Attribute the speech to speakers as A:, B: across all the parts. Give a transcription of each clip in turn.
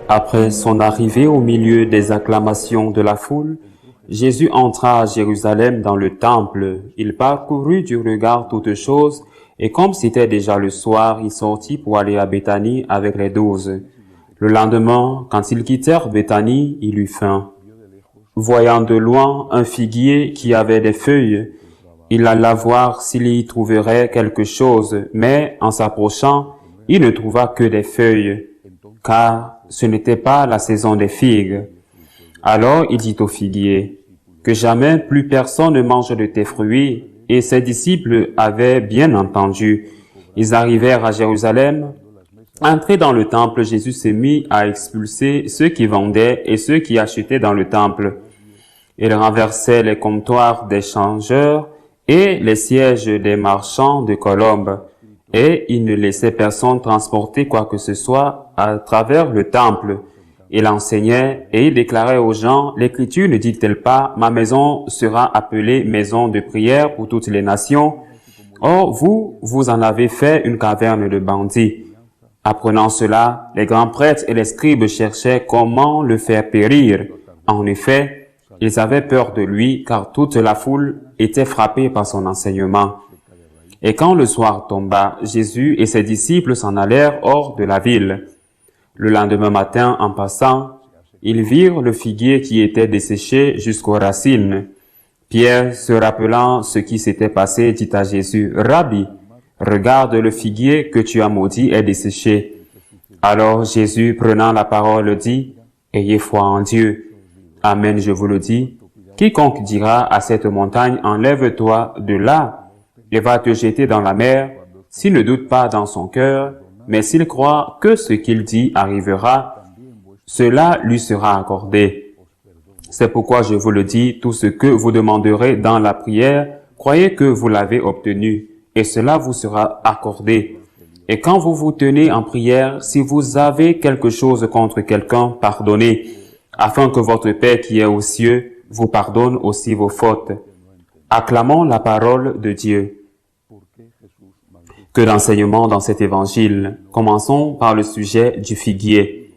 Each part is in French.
A: Après son arrivée au milieu des acclamations de la foule, Jésus entra à Jérusalem dans le temple. Il parcourut du regard toutes choses, et comme c'était déjà le soir, il sortit pour aller à Béthanie avec les 12. Le lendemain, quand ils quittèrent Béthanie, il eut faim. Voyant de loin un figuier qui avait des feuilles, il alla voir s'il y trouverait quelque chose, mais en s'approchant, il ne trouva que des feuilles, car ce n'était pas la saison des figues. Alors il dit au figuier, « Que jamais plus personne ne mange de tes fruits. » Et ses disciples avaient bien entendu. Ils arrivèrent à Jérusalem. Entré dans le temple, Jésus s'est mis à expulser ceux qui vendaient et ceux qui achetaient dans le temple. Il renversait les comptoirs des changeurs et les sièges des marchands de colombes. Et il ne laissait personne transporter quoi que ce soit à travers le temple. Il enseignait et il déclarait aux gens, « L'Écriture ne dit-elle pas, ma maison sera appelée maison de prière pour toutes les nations? Or, vous en avez fait une caverne de bandits. » Apprenant cela, les grands prêtres et les scribes cherchaient comment le faire périr. En effet, ils avaient peur de lui, car toute la foule était frappée par son enseignement. Et quand le soir tomba, Jésus et ses disciples s'en allèrent hors de la ville. Le lendemain matin, en passant, ils virent le figuier qui était desséché jusqu'aux racines. Pierre, se rappelant ce qui s'était passé, dit à Jésus, « Rabbi, regarde le figuier que tu as maudit est desséché. » Alors Jésus, prenant la parole, dit, « Ayez foi en Dieu. Amen, je vous le dis. Quiconque dira à cette montagne, enlève-toi de là, et va te jeter dans la mer, s'il ne doute pas dans son cœur, mais s'il croit que ce qu'il dit arrivera, cela lui sera accordé. C'est pourquoi je vous le dis, tout ce que vous demanderez dans la prière, croyez que vous l'avez obtenu, et cela vous sera accordé. Et quand vous vous tenez en prière, si vous avez quelque chose contre quelqu'un, pardonnez, afin que votre Père qui est aux cieux vous pardonne aussi vos fautes. Acclamons la parole de Dieu. Que d'enseignements dans cet évangile. Commençons par le sujet du figuier,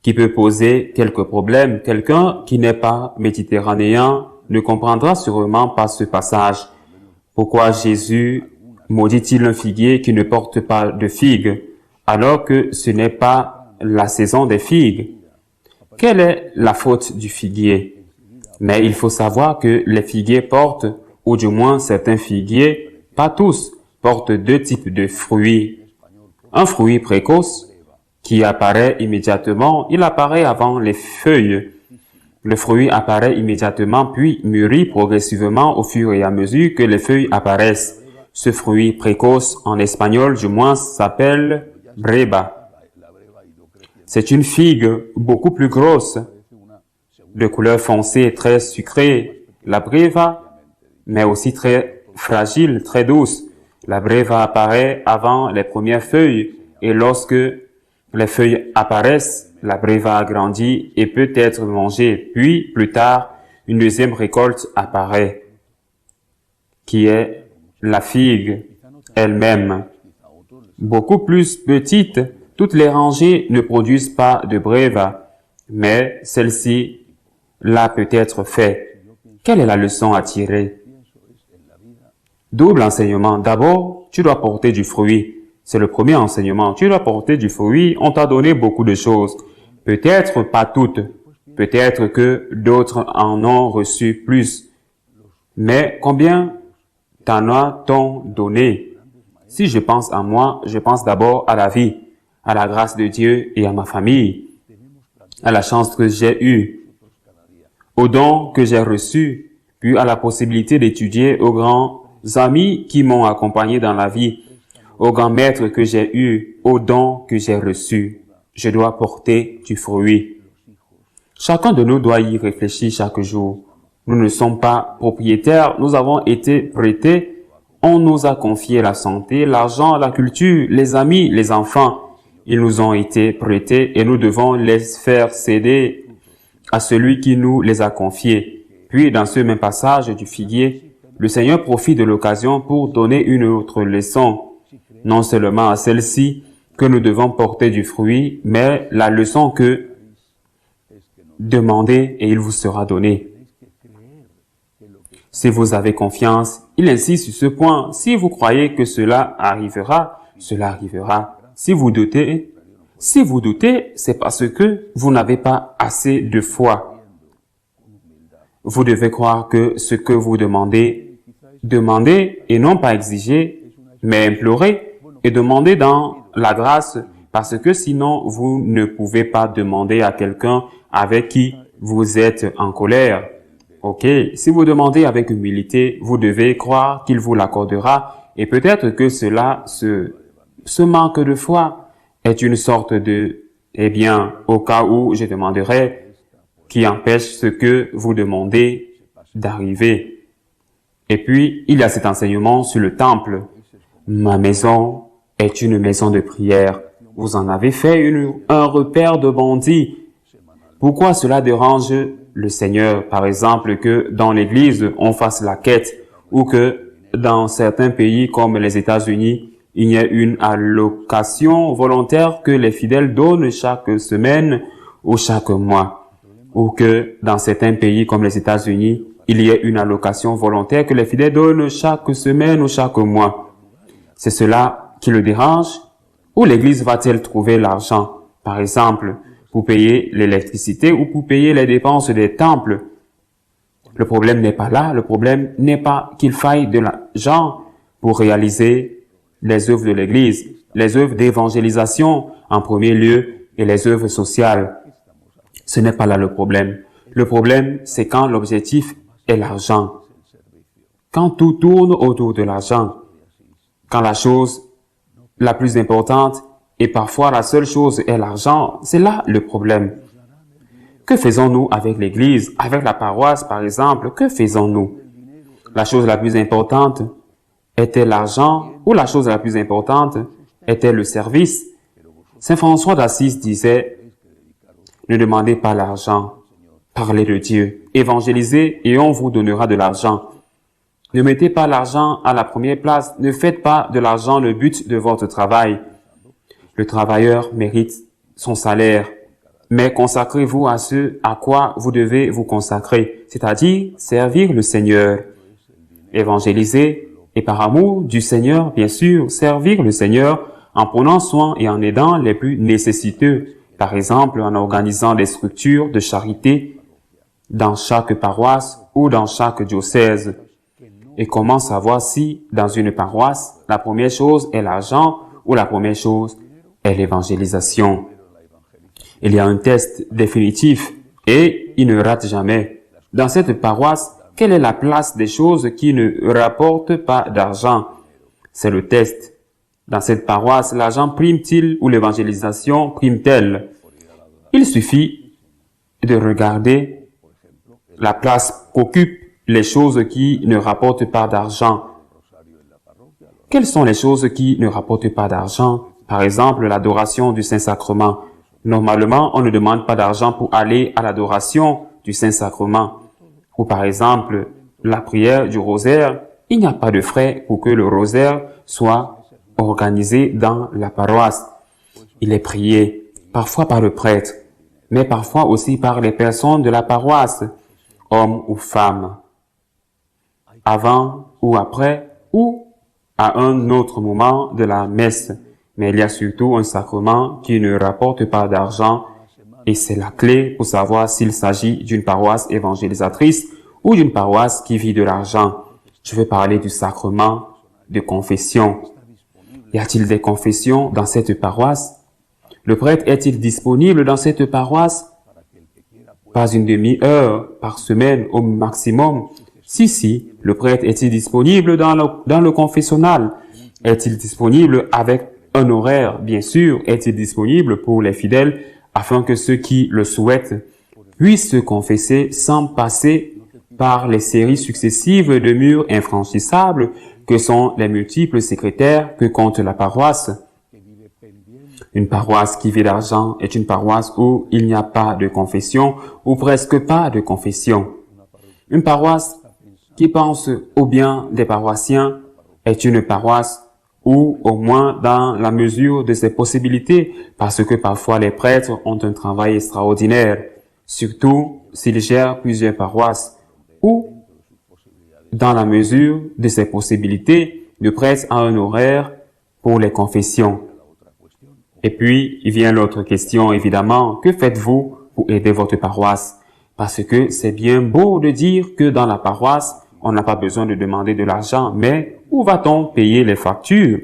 A: qui peut poser quelques problèmes. Quelqu'un qui n'est pas méditerranéen ne comprendra sûrement pas ce passage. Pourquoi Jésus maudit-il un figuier qui ne porte pas de figues, alors que ce n'est pas la saison des figues? Quelle est la faute du figuier? Mais il faut savoir que les figuiers portent, ou du moins certains figuiers, pas tous, portent deux types de fruits. Un fruit précoce, qui apparaît immédiatement, il apparaît avant les feuilles. Le fruit apparaît immédiatement puis mûrit progressivement au fur et à mesure que les feuilles apparaissent. Ce fruit précoce, en espagnol du moins, s'appelle breva. C'est une figue beaucoup plus grosse, de couleur foncée très sucrée, la breva, mais aussi très fragile, très douce. La breva apparaît avant les premières feuilles et lorsque les feuilles apparaissent, la breva agrandit et peut être mangée. Puis, plus tard, une deuxième récolte apparaît, qui est la figue elle-même. Beaucoup plus petite, toutes les rangées ne produisent pas de breva, mais celle-ci l'a peut-être fait. Quelle est la leçon à tirer? Double enseignement. D'abord, tu dois porter du fruit. C'est le premier enseignement. Tu dois porter du fruit. On t'a donné beaucoup de choses. Peut-être pas toutes. Peut-être que d'autres en ont reçu plus. Mais combien t'en as-t-on donné? Si je pense à moi, je pense d'abord à la vie, à la grâce de Dieu et à ma famille, à la chance que j'ai eue, aux dons que j'ai reçus, puis à la possibilité d'étudier, aux grands amis qui m'ont accompagné dans la vie, aux grands maîtres que j'ai eus, aux dons que j'ai reçus. Je dois porter du fruit. Chacun de nous doit y réfléchir chaque jour. Nous ne sommes pas propriétaires, nous avons été prêtés, on nous a confié la santé, l'argent, la culture, les amis, les enfants. Ils nous ont été prêtés et nous devons les faire céder à celui qui nous les a confiés. Puis, dans ce même passage du figuier, le Seigneur profite de l'occasion pour donner une autre leçon. Non seulement à celle-ci que nous devons porter du fruit, mais la leçon que demandez et il vous sera donné. Si vous avez confiance, il insiste sur ce point. Si vous croyez que cela arrivera, cela arrivera. Si vous doutez, c'est parce que vous n'avez pas assez de foi. Vous devez croire que ce que vous demandez et non pas exiger, mais implorer et demander dans la grâce, parce que sinon vous ne pouvez pas demander à quelqu'un avec qui vous êtes en colère. Ok, si vous demandez avec humilité, vous devez croire qu'il vous l'accordera et peut-être que ce manque de foi est une sorte de, au cas où je demanderai, qui empêche ce que vous demandez d'arriver. Et puis, il y a cet enseignement sur le temple. Ma maison est une maison de prière. Vous en avez fait un repère de bandits. Pourquoi cela dérange le Seigneur, par exemple, que dans l'Église, on fasse la quête ou que dans certains pays comme les États-Unis, il y ait une allocation volontaire que les fidèles donnent chaque semaine ou chaque mois, ou que dans certains pays comme les États-Unis, il y ait une allocation volontaire que les fidèles donnent chaque semaine ou chaque mois. C'est cela qui le dérange? Où l'Église va-t-elle trouver l'argent? Par exemple, pour payer l'électricité ou pour payer les dépenses des temples. Le problème n'est pas là, le problème n'est pas qu'il faille de l'argent pour réaliser les œuvres de l'Église, les œuvres d'évangélisation en premier lieu et les œuvres sociales. Ce n'est pas là le problème. Le problème, c'est quand l'objectif est l'argent. Quand tout tourne autour de l'argent. Quand la chose la plus importante et parfois la seule chose est l'argent, c'est là le problème. Que faisons-nous avec l'Église, avec la paroisse par exemple? Que faisons-nous? La chose la plus importante était l'argent ou la chose la plus importante était le service? Saint François d'Assise disait, ne demandez pas l'argent, parlez de Dieu, évangélisez et on vous donnera de l'argent. Ne mettez pas l'argent à la première place, ne faites pas de l'argent le but de votre travail. Le travailleur mérite son salaire, mais consacrez-vous à ce à quoi vous devez vous consacrer, c'est-à-dire servir le Seigneur, évangéliser et par amour du Seigneur, bien sûr, servir le Seigneur en prenant soin et en aidant les plus nécessiteux, par exemple en organisant des structures de charité dans chaque paroisse ou dans chaque diocèse. Et comment savoir si, dans une paroisse, la première chose est l'argent ou la première chose est l'évangélisation? Il y a un test définitif et il ne rate jamais. Dans cette paroisse, quelle est la place des choses qui ne rapportent pas d'argent? C'est le test. Dans cette paroisse, l'argent prime-t-il ou l'évangélisation prime-t-elle? Il suffit de regarder la place qu'occupent les choses qui ne rapportent pas d'argent. Quelles sont les choses qui ne rapportent pas d'argent? Par exemple, l'adoration du Saint-Sacrement. Normalement, on ne demande pas d'argent pour aller à l'adoration du Saint-Sacrement. Ou par exemple, la prière du rosaire. Il n'y a pas de frais pour que le rosaire soit organisé dans la paroisse. Il est prié, parfois par le prêtre, mais parfois aussi par les personnes de la paroisse, hommes ou femmes. Avant ou après ou à un autre moment de la messe. Mais il y a surtout un sacrement qui ne rapporte pas d'argent et c'est la clé pour savoir s'il s'agit d'une paroisse évangélisatrice ou d'une paroisse qui vit de l'argent. Je veux parler du sacrement de confession. Y a-t-il des confessions dans cette paroisse? Le prêtre est-il disponible dans cette paroisse? Pas une demi-heure par semaine au maximum. Si, le prêtre est-il disponible dans le confessionnal? Est-il disponible avec un horaire? Bien sûr, est-il disponible pour les fidèles afin que ceux qui le souhaitent puissent se confesser sans passer par les séries successives de murs infranchissables que sont les multiples secrétaires que compte la paroisse? Une paroisse qui vit d'argent est une paroisse où il n'y a pas de confession ou presque pas de confession. Une paroisse qui pense au bien des paroissiens est une paroisse où, au moins dans la mesure de ses possibilités, parce que parfois les prêtres ont un travail extraordinaire, surtout s'ils gèrent plusieurs paroisses, ou dans la mesure de ses possibilités, le prêtre a un horaire pour les confessions. Et puis, il vient l'autre question, évidemment, que faites-vous pour aider votre paroisse? Parce que c'est bien beau de dire que dans la paroisse, on n'a pas besoin de demander de l'argent, mais où va-t-on payer les factures?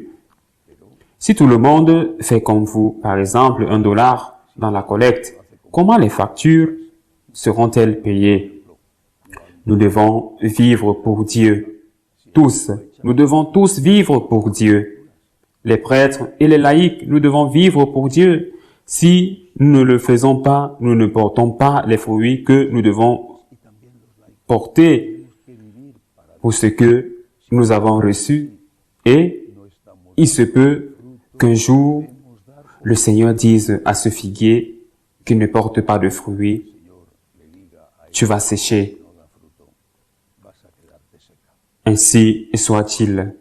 A: Si tout le monde fait comme vous, par exemple, $1 dans la collecte, comment les factures seront-elles payées? Nous devons vivre pour Dieu. Tous. Nous devons tous vivre pour Dieu. Les prêtres et les laïcs, nous devons vivre pour Dieu. Si nous ne le faisons pas, nous ne portons pas les fruits que nous devons porter pour ce que nous avons reçu. Et il se peut qu'un jour, le Seigneur dise à ce figuier qui ne porte pas de fruits, tu vas sécher. Ainsi soit-il.